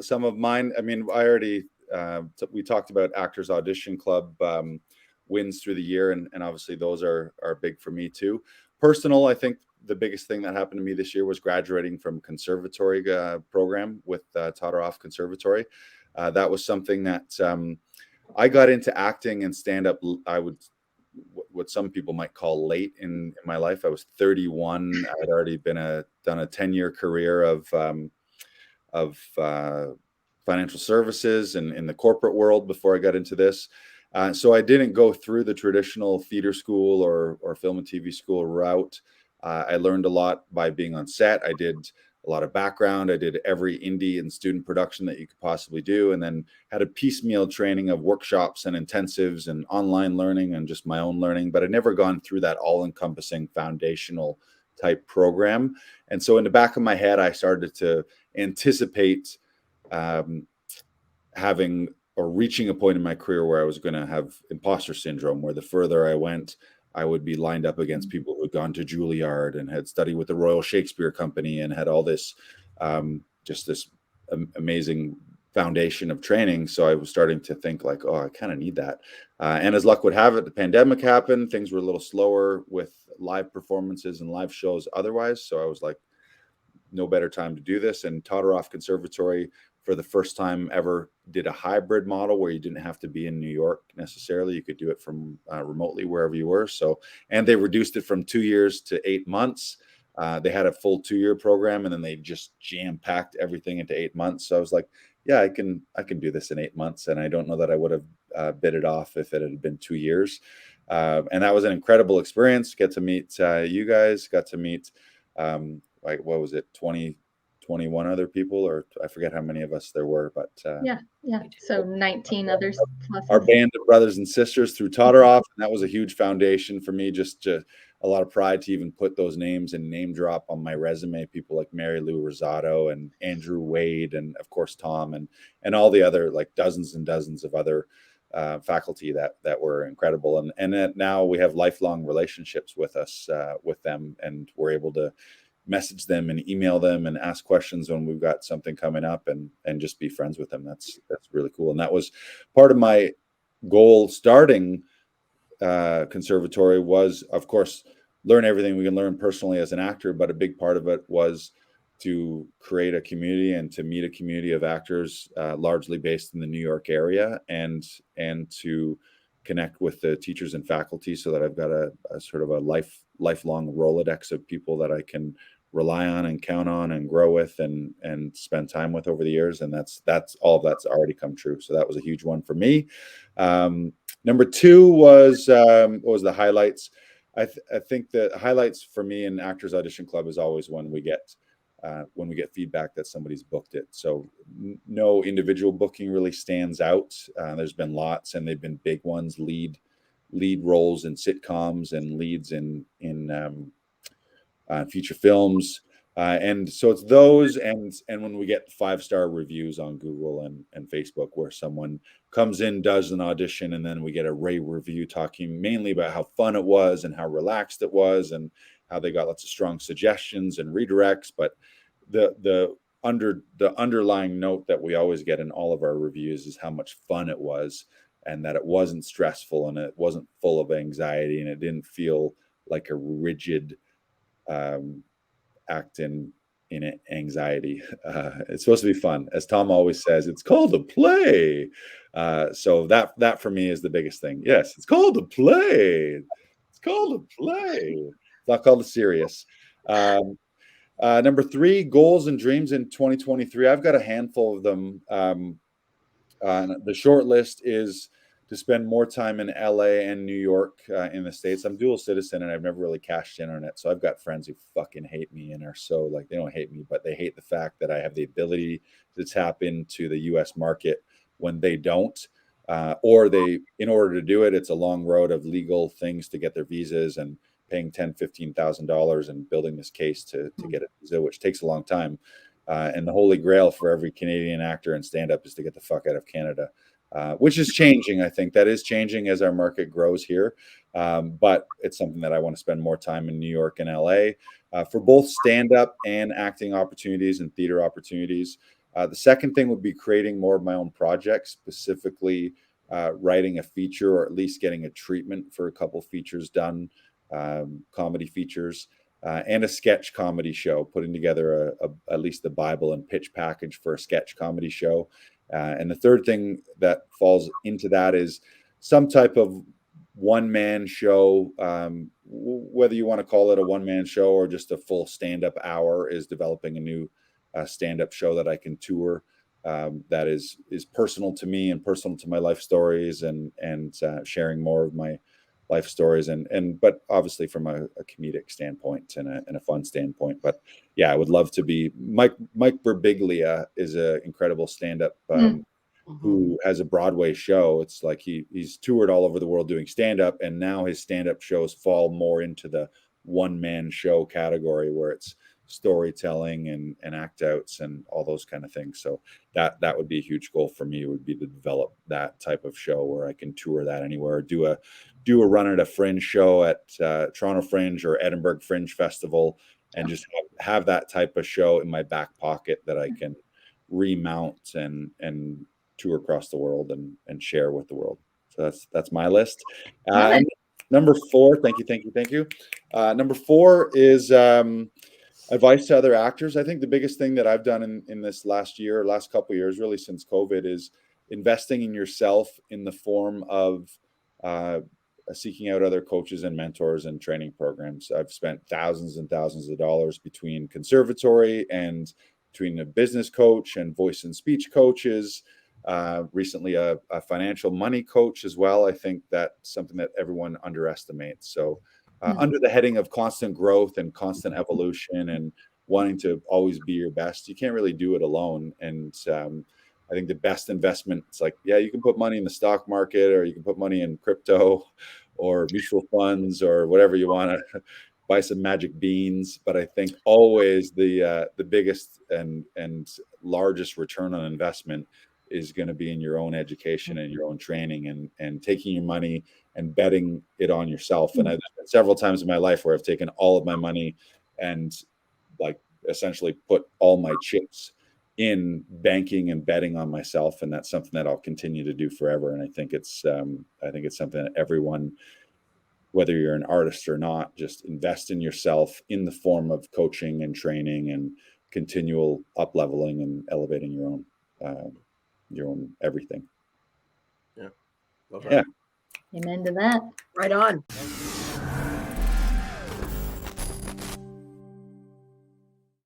some of mine. I mean, I already we talked about Actors Audition Club wins through the year, and obviously those are big for me too. Personal, I think the biggest thing that happened to me this year was graduating from conservatory program with Todoroff Conservatory. That was something that I got into acting and stand up. I would what some people might call late in my life. I was 31. I'd already done a 10-year career of financial services and in the corporate world before I got into this. So I didn't go through the traditional theater school or film and TV school route. I learned a lot by being on set. I did a lot of background. I did every indie and student production that you could possibly do, and then had a piecemeal training of workshops and intensives and online learning and just my own learning. But I'd never gone through that all-encompassing foundational type program. And so in the back of my head, I started to anticipate having or reaching a point in my career where I was going to have imposter syndrome, where the further I went, I would be lined up against people who had gone to Juilliard and had studied with the Royal Shakespeare Company and had all this, just this amazing foundation of training. So I was starting to think like, oh, I kind of need that. And as luck would have it, the pandemic happened. Things were a little slower with live performances and live shows otherwise. So I was like, no better time to do this. And Todoroff Conservatory, for the first time ever, did a hybrid model where you didn't have to be in New York necessarily. You could do it from remotely wherever you were. So, and they reduced it from 2 years to 8 months. They had a full 2-year program, and then they just jam-packed everything into 8 months. So I was like, yeah, I can do this in 8 months. And I don't know that I would have bit it off if it had been 2 years. And that was an incredible experience. Get to meet you guys, got to meet, like, what was it, 21 other people, or I forget how many of us there were, but yeah. So 19 others plus our band of brothers and sisters through Todoroff, and that was a huge foundation for me. Just a lot of pride to even put those names and name drop on my resume. People like Mary Lou Rosado and Andrew Wade, and of course Tom, and all the other, like, dozens and dozens of other faculty that were incredible. And now we have lifelong relationships with them, and we're able to message them and email them and ask questions when we've got something coming up, and just be friends with them. That's really cool. And that was part of my goal starting conservatory, was, of course, learn everything we can learn personally as an actor, but a big part of it was to create a community and to meet a community of actors largely based in the New York area, and to connect with the teachers and faculty, so that I've got a sort of a lifelong Rolodex of people that I can rely on and count on and grow with and spend time with over the years. And that's all of that's already come true. So that was a huge one for me. Number 2 was what was the highlights? I think the highlights for me in Actors Audition Club is always when we get feedback that somebody's booked it. So no individual booking really stands out. There's been lots, and they've been big ones, lead roles in sitcoms and leads in feature films. And so it's those, and when we get 5-star reviews on Google and Facebook, where someone comes in, does an audition, and then we get a rave review talking mainly about how fun it was and how relaxed it was and how they got lots of strong suggestions and redirects. But the underlying note that we always get in all of our reviews is how much fun it was, and that it wasn't stressful, and it wasn't full of anxiety, and it didn't feel like a rigid act in anxiety. It's supposed to be fun. As Tom always says, it's called a play. So that for me is the biggest thing. Yes, it's called a play. It's called a play. It's not called a serious. Number 3, goals and dreams in 2023. I've got a handful of them. The short list is to spend more time in LA and New York in the States. I'm dual citizen, and I've never really cashed in on it. So I've got friends who fucking hate me and are so, like, they don't hate me, but they hate the fact that I have the ability to tap into the US market when they don't. Or in order to do it, it's a long road of legal things to get their visas and paying $10,000-$15,000 and building this case to get a visa, which takes a long time. And the holy grail for every Canadian actor and stand-up is to get the fuck out of Canada. Which is changing. I think that is changing as our market grows here. But it's something that I want to spend more time in New York and LA for both stand-up and acting opportunities and theater opportunities. The second thing would be creating more of my own projects, specifically writing a feature, or at least getting a treatment for a couple features done, comedy features, and a sketch comedy show, putting together at least the Bible and pitch package for a sketch comedy show. And the third thing that falls into that is some type of one-man show, whether you want to call it a one-man show or just a full stand-up hour, is developing a new stand-up show that I can tour, that is personal to me and personal to my life stories, and sharing more of my life stories, but obviously from a comedic standpoint and a fun standpoint. But yeah, I would love to be Mike Birbiglia is an incredible stand-up who has a Broadway show. It's like he's toured all over the world doing stand-up, and now his stand-up shows fall more into the one-man show category, where it's storytelling and act outs and all those kind of things. So that would be a huge goal for me, would be to develop that type of show where I can tour that anywhere, do a run at a Fringe show at Toronto Fringe or Edinburgh Fringe Festival, and just have that type of show in my back pocket that I can remount and tour across the world and share with the world. So that's my list. And number 4, thank you. Number 4 is advice to other actors. I think the biggest thing that I've done in this last couple of years, really since COVID, is investing in yourself in the form of seeking out other coaches and mentors and training programs. I've spent thousands and thousands of dollars between conservatory and between a business coach and voice and speech coaches. Recently, a financial money coach as well. I think that's something that everyone underestimates. So under the heading of constant growth and constant evolution and wanting to always be your best, you can't really do it alone. And I think the best investment, it's like, yeah, you can put money in the stock market, or you can put money in crypto or mutual funds or whatever you want to buy some magic beans. But I think always the biggest and largest return on investment is going to be in your own education and your own training, and taking your money and betting it on yourself. And I've been several times in my life where I've taken all of my money and like essentially put all my chips in banking and betting on myself. And that's something that I'll continue to do forever. And I think it's something that everyone, whether you're an artist or not, just invest in yourself in the form of coaching and training and continual up leveling and elevating your own everything. Yeah. Love that. Amen to that. Right on.